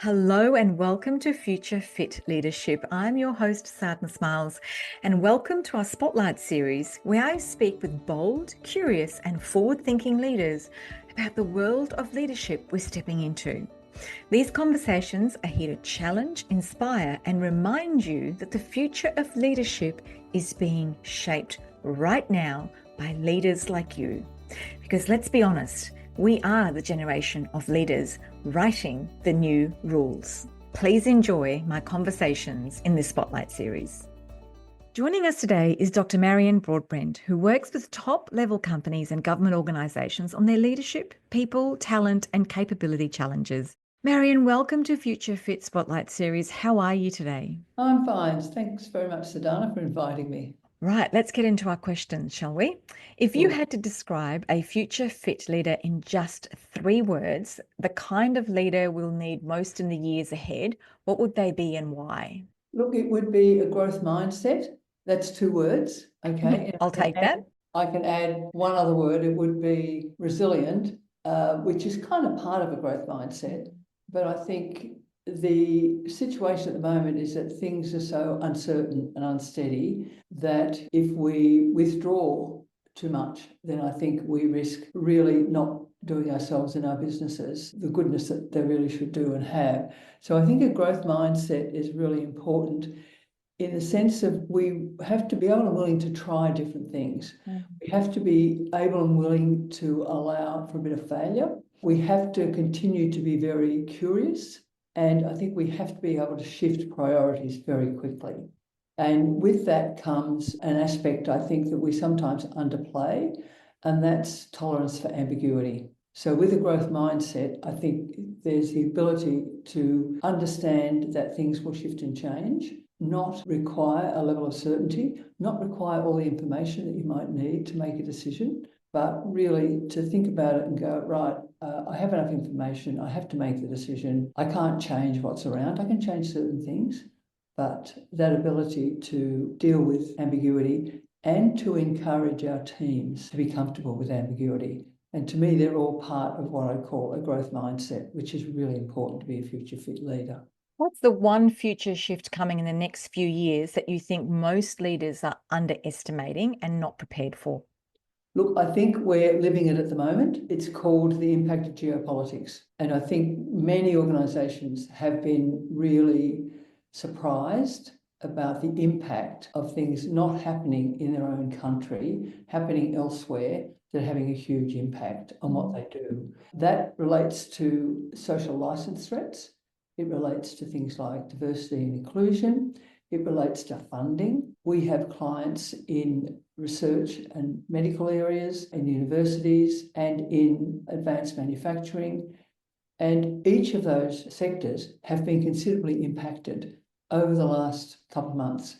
Hello and welcome to Future Fit Leadership. I'm your host, Sadna Smiles, and welcome to our Spotlight series where I speak with bold, curious, and forward-thinking leaders about the world of leadership we're stepping into. These conversations are here to challenge, inspire, and remind you that the future of leadership is being shaped right now by leaders like you. Because let's be honest, we are the generation of leaders writing the new rules. Please enjoy my conversations in this Spotlight series. Joining us today is Dr Marianne Broadbent, who works with top-level companies and government organisations on their leadership, people, talent and capability challenges. Marianne, welcome to Future Fit Spotlight series. How are you today? I'm fine. Thanks very much, Sadana, for inviting me. Right, let's get into our questions, shall we? If you had to describe a future fit leader in just 3 words, the kind of leader we'll need most in the years ahead, what would they be and why? Look, it would be a growth mindset. That's 2 words, okay? I'll take that. I can add one other word. It would be resilient, which is kind of part of a growth mindset. But I think the situation at the moment is that things are so uncertain and unsteady that if we withdraw too much, then I think we risk really not doing ourselves and our businesses the goodness that they really should do and have. So I think a growth mindset is really important in the sense of we have to be able and willing to try different things. We have to be able and willing to allow for a bit of failure. We have to continue to be very curious. And I think we have to be able to shift priorities very quickly. And with that comes an aspect, I think, that we sometimes underplay, and that's tolerance for ambiguity. So with a growth mindset, I think there's the ability to understand that things will shift and change, not require a level of certainty, not require all the information that you might need to make a decision, but really to think about it and go, right, I have enough information, I have to make the decision. I can't change what's around. I can change certain things, but that ability to deal with ambiguity and to encourage our teams to be comfortable with ambiguity. And to me, they're all part of what I call a growth mindset, which is really important to be a future fit leader. What's the one future shift coming in the next few years that you think most leaders are underestimating and not prepared for? Look, I think we're living it at the moment. It's called the impact of geopolitics. And I think many organisations have been really surprised about the impact of things not happening in their own country, happening elsewhere, that are having a huge impact on what they do. That relates to social licence threats. It relates to things like diversity and inclusion. It relates to funding. We have clients in research and medical areas, in universities, and in advanced manufacturing. And each of those sectors have been considerably impacted over the last couple of months,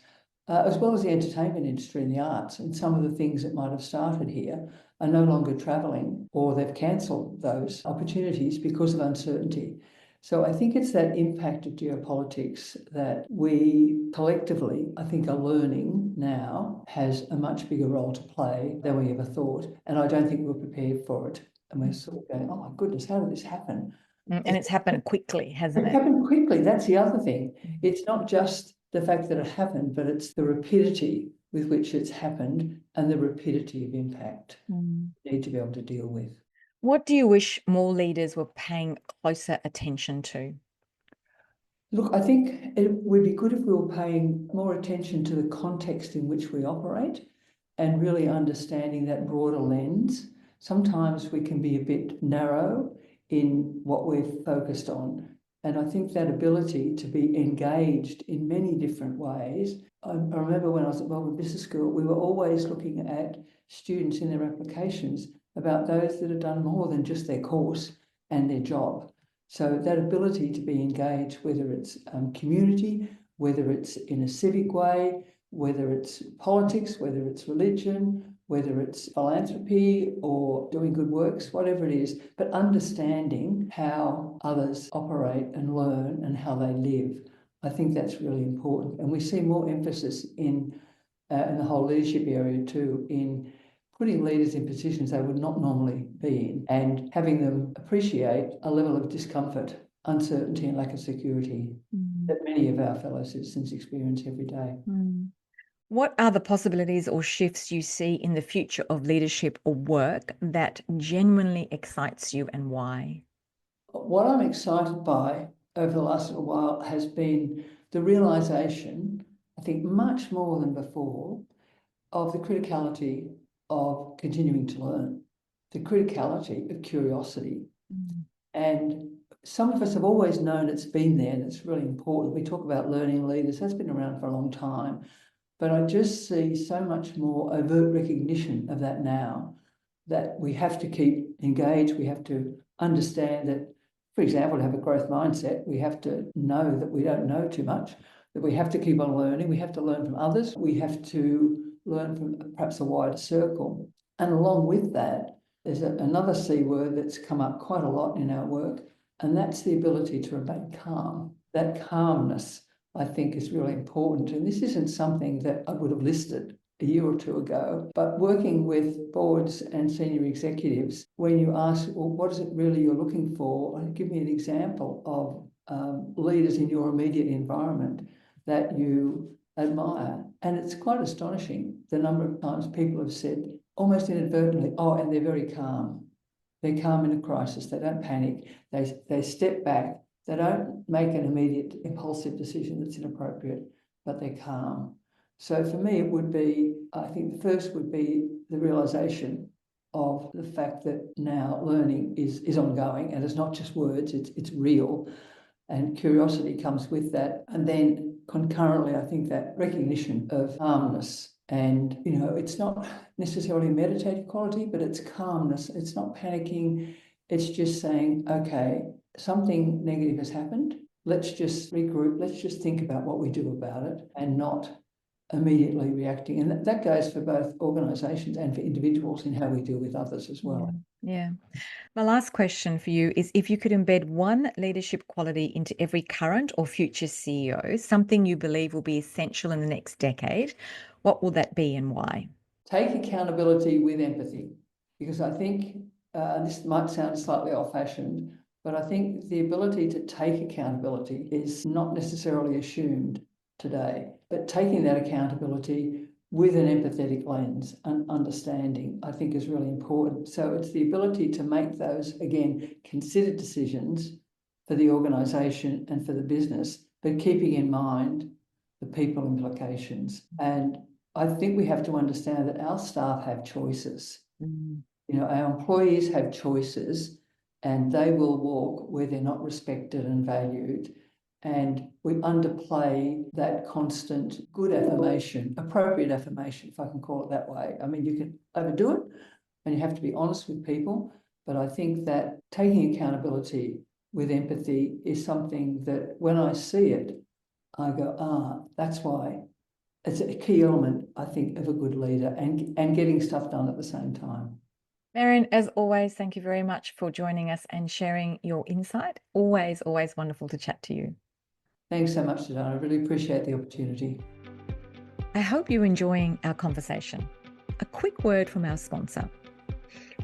as well as the entertainment industry and the arts. And some of the things that might have started here are no longer travelling, or they've cancelled those opportunities because of uncertainty. So I think it's that impact of geopolitics that we collectively, I think, are learning now has a much bigger role to play than we ever thought. And I don't think we're prepared for it. And we're sort of going, oh my goodness, how did this happen? And it's happened quickly, hasn't It it? happened quickly. That's the other thing. It's not just the fact that it happened, but it's the rapidity with which it's happened and the rapidity of impact we need to be able to deal with. What do you wish more leaders were paying closer attention to? Look, I think it would be good if we were paying more attention to the context in which we operate and really understanding that broader lens. Sometimes we can be a bit narrow in what we're focused on. And I think that ability to be engaged in many different ways. I remember when I was at Melbourne Business School, we were always looking at students in their applications about those that had done more than just their course and their job. So that ability to be engaged, whether it's community, whether it's in a civic way, whether it's politics, whether it's religion, whether it's philanthropy or doing good works, whatever it is, but understanding how others operate and learn and how they live. I think that's really important. And we see more emphasis in the whole leadership area too, in putting leaders in positions they would not normally be in and having them appreciate a level of discomfort uncertainty and lack of security that many of our fellow citizens experience every day. What are the possibilities or shifts you see in the future of leadership or work that genuinely excites you, and why? What I'm excited by over the last little while has been the realisation, I think much more than before, of the criticality of continuing to learn, the criticality of curiosity. And some of us have always known it's been there, and it's really important. We talk about learning leaders, that's been around for a long time. But I just see so much more overt recognition of that now, that we have to keep engaged. We have to understand that, for example, to have a growth mindset, we have to know that we don't know too much, that we have to keep on learning. We have to learn from others. We have to learn from perhaps a wider circle. And along with that, there's another C word that's come up quite a lot in our work, and that's the ability to remain calm. That calmness, I think, is really important. And this isn't something that I would have listed a year or two ago, but working with boards and senior executives, when you ask, well, what is it really you're looking for? Give me an example of leaders in your immediate environment that you admire. And it's quite astonishing the number of times people have said, almost inadvertently, oh, and they're very calm. They're calm in a crisis. They don't panic. They step back. They don't make an immediate impulsive decision that's inappropriate, but they're calm. So for me, it would be, I think the first would be the realisation of the fact that now learning is ongoing, and it's not just words, it's real, and curiosity comes with that. And then concurrently, I think that recognition of calmness, and it's not necessarily a meditative quality, but it's calmness. It's not panicking. It's just saying, okay, something negative has happened. Let's just regroup. Let's just think about what we do about it, and not immediately reacting. And that goes for both organisations and for individuals in how we deal with others as well. Yeah. My last question for you is, if you could embed one leadership quality into every current or future CEO, something you believe will be essential in the next decade, what will that be and why? Take accountability with empathy, because I think, this might sound slightly old-fashioned, but I think the ability to take accountability is not necessarily assumed today. But taking that accountability with an empathetic lens and understanding, I think, is really important. So it's the ability to make those, again, considered decisions for the organisation and for the business, but keeping in mind the people implications. And I think we have to understand that our staff have choices. Our employees have choices, and they will walk where they're not respected and valued. And we underplay that constant good affirmation, appropriate affirmation, if I can call it that way. I mean, you can overdo it, and you have to be honest with people. But I think that taking accountability with empathy is something that when I see it, I go, that's why. It's a key element, I think, of a good leader, and getting stuff done at the same time. Marianne, as always, thank you very much for joining us and sharing your insight. Always, always wonderful to chat to you. Thanks so much, Dana. I really appreciate the opportunity. I hope you're enjoying our conversation. A quick word from our sponsor.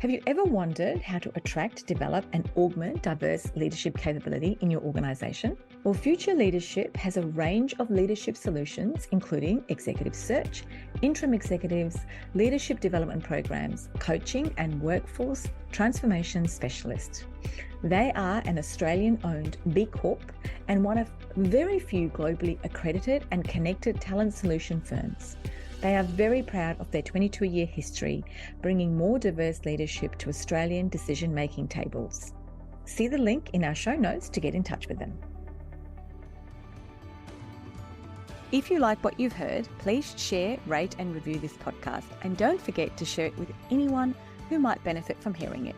Have you ever wondered how to attract, develop, and augment diverse leadership capability in your organisation? Well, Future Leadership has a range of leadership solutions, including executive search, interim executives, leadership development programs, coaching, and workforce transformation specialist. They are an Australian-owned B Corp and one of very few globally accredited and connected talent solution firms. They are very proud of their 22-year history, bringing more diverse leadership to Australian decision-making tables. See the link in our show notes to get in touch with them. If you like what you've heard, please share, rate, and review this podcast, and don't forget to share it with anyone who might benefit from hearing it.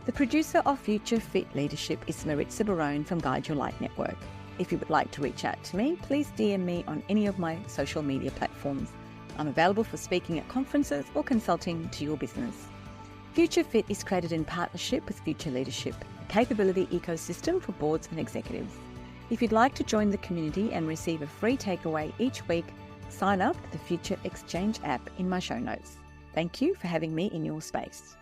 The producer of Future Fit Leadership is Maritza Barone from Guide Your Light Network. If you would like to reach out to me, please DM me on any of my social media platforms. I'm available for speaking at conferences or consulting to your business. Future Fit is created in partnership with Future Leadership, a capability ecosystem for boards and executives. If you'd like to join the community and receive a free takeaway each week, sign up to the Future Exchange app in my show notes. Thank you for having me in your space.